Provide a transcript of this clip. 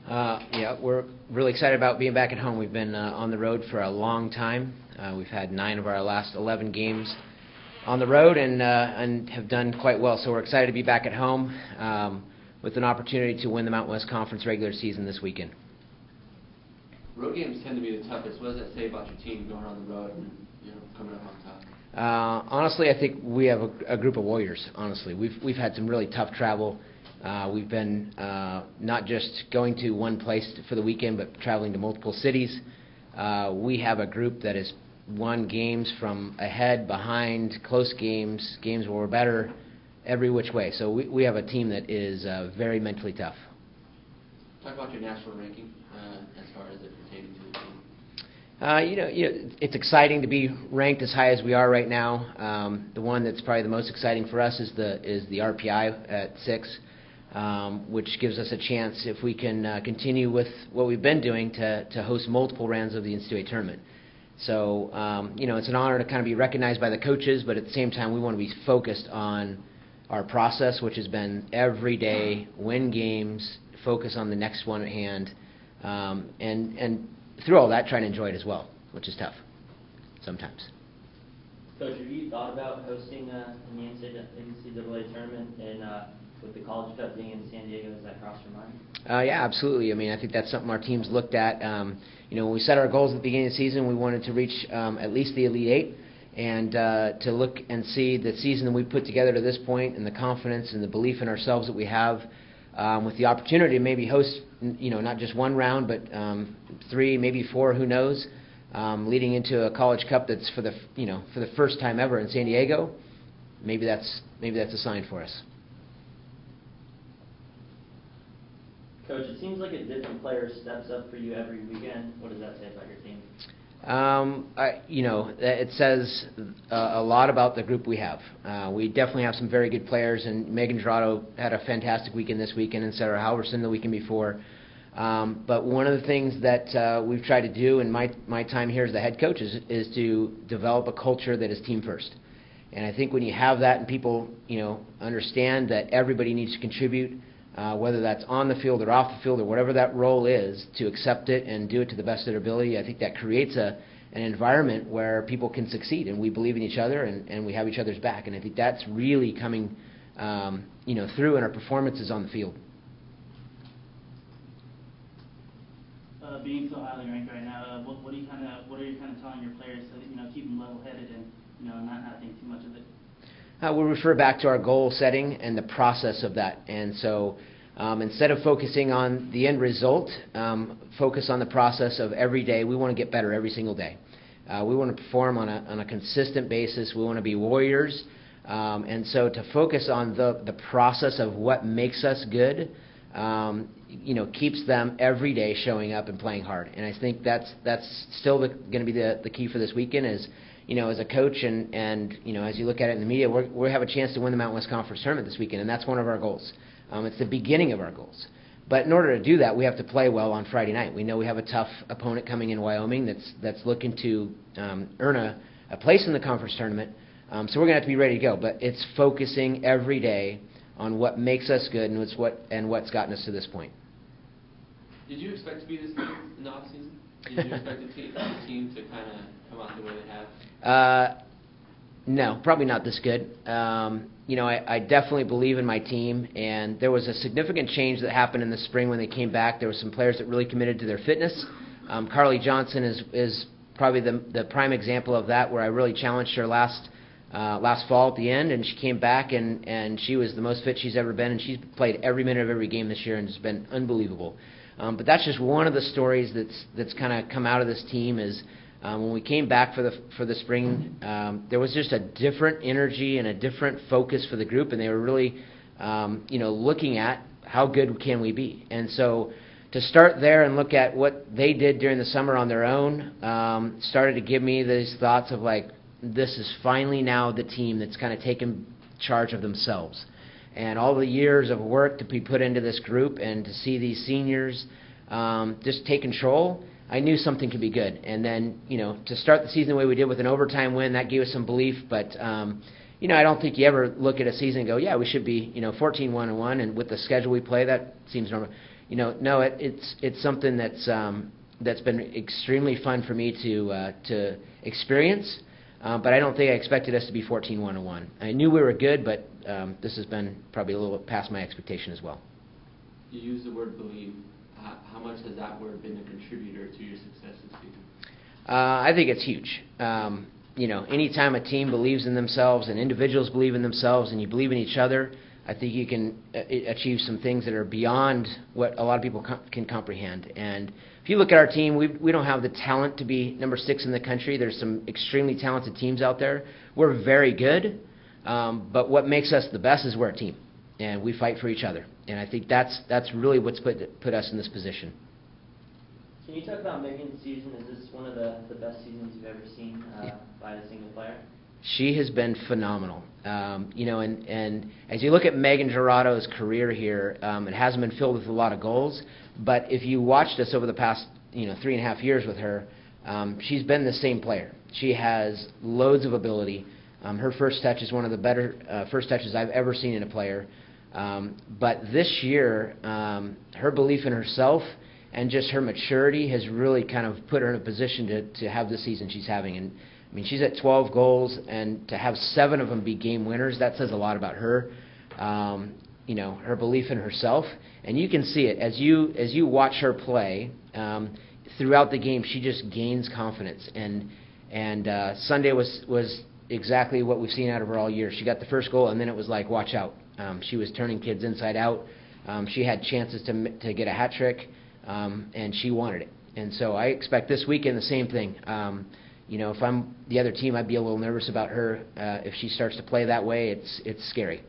Yeah, we're really excited about being back at home. We've been on the road for a long time. We've had 9 of our last 11 games on the road and have done quite well. So we're excited to be back at home with an opportunity to win the Mountain West Conference regular season this weekend. Road games tend to be the toughest. What does that say about your team going on the road and coming up on top? Honestly, I think we have a group of warriors. Honestly, we've had some really tough travel. We've been not just going to one place for the weekend, but traveling to multiple cities. We have a group that has won games from ahead, behind, close games, games where we're better, every which way. So we have a team that is very mentally tough. Talk about your national ranking as far as it pertains to the team. It's exciting to be ranked as high as we are right now. The one that's probably the most exciting for us is the RPI at 6, which gives us a chance, if we can continue with what we've been doing, to host multiple rounds of the NCAA tournament. So, it's an honor to kind of be recognized by the coaches, but at the same time, we want to be focused on our process, which has been every day, win games, focus on the next one at hand, and through all that, try to enjoy it as well, which is tough sometimes. Coach, have you thought about hosting the NCAA tournament, and with the College Cup being in San Diego, has that crossed your mind? Yeah, absolutely. I mean, I think that's something our team's looked at. When we set our goals at the beginning of the season, we wanted to reach at least the Elite 8, and to look and see the season that we've put together to this point, and the confidence and the belief in ourselves that we have, with the opportunity to maybe host, not just one round, but 3, maybe 4, who knows, leading into a College Cup that's for the first time ever in San Diego. Maybe that's a sign for us. Coach, it seems like a different player steps up for you every weekend. What does that say about your team? It says a lot about the group we have. We definitely have some very good players, and Megan Dorado had a fantastic weekend this weekend, and Sarah Halverson the weekend before. But one of the things that we've tried to do in my time here as the head coach is to develop a culture that is team first. And I think when you have that and people understand that everybody needs to contribute, whether that's on the field or off the field or whatever that role is, to accept it and do it to the best of their ability, I think that creates an environment where people can succeed, and we believe in each other, and we have each other's back. And I think that's really coming through in our performances on the field. Being so highly ranked right now, what are you kind of telling your players to keep them level-headed and not think too much of it? We'll refer back to our goal setting and the process of that. And so instead of focusing on the end result, focus on the process of every day. We want to get better every single day. We want to perform on a consistent basis. We want to be warriors. And so to focus on the process of what makes us good, keeps them every day showing up and playing hard. And I think that's still going to be the key for this weekend is, as a coach and as you look at it in the media, we have a chance to win the Mountain West Conference tournament this weekend, and that's one of our goals. It's the beginning of our goals. But in order to do that, we have to play well on Friday night. We know we have a tough opponent coming in Wyoming that's looking to earn a place in the conference tournament. So we're going to have to be ready to go. But it's focusing every day on what makes us good and what's gotten us to this point. Did you expect to be this good in the offseason? Did you expect the team to kind of come out the way they have? No, probably not this good. I definitely believe in my team, and there was a significant change that happened in the spring when they came back. There were some players that really committed to their fitness. Carly Johnson is probably the prime example of that, where I really challenged her last fall at the end, and she came back, and she was the most fit she's ever been, and she's played every minute of every game this year, and it's been unbelievable. But that's just one of the stories that's kind of come out of this team is when we came back for the spring, there was just a different energy and a different focus for the group, and they were really looking at how good can we be. And so to start there and look at what they did during the summer on their own started to give me these thoughts of like, this is finally now the team that's kind of taken charge of themselves. And all the years of work to be put into this group and to see these seniors just take control, I knew something could be good. And then, to start the season the way we did with an overtime win, that gave us some belief. But, I don't think you ever look at a season and go, yeah, we should be, 14-1-1. And with the schedule we play, that seems normal. no, it's something that's been extremely fun for me to experience. But I don't think I expected us to be 14-1-1. I knew we were good, but this has been probably a little past my expectation as well. You use the word believe. How much has that word been a contributor to your success this season? I think it's huge. Anytime a team believes in themselves and individuals believe in themselves and you believe in each other, I think you can achieve some things that are beyond what a lot of people can comprehend. And if you look at our team, we don't have the talent to be number 6 in the country. There's some extremely talented teams out there. We're very good, but what makes us the best is we're a team, and we fight for each other. And I think that's really what's put us in this position. Can you talk about Megan's season? Is this one of the best seasons you've ever seen by a single player? She has been phenomenal. And as you look at Megan Gerardo's career here, it hasn't been filled with a lot of goals. But if you watched us over the past 3.5 years with her, she's been the same player. She has loads of ability. Her first touch is one of the better first touches I've ever seen in a player. But this year, her belief in herself and just her maturity has really kind of put her in a position to have the season she's having. And I mean, she's at 12 goals, and to have 7 of them be game winners, that says a lot about her. Her belief in herself, and you can see it as you watch her play throughout the game. She just gains confidence, and Sunday was exactly what we've seen out of her all year. She got the first goal, and then it was like, watch out. She was turning kids inside out. She had chances to get a hat trick, and she wanted it. And so I expect this weekend the same thing. If I'm the other team, I'd be a little nervous about her. If she starts to play that way, it's scary.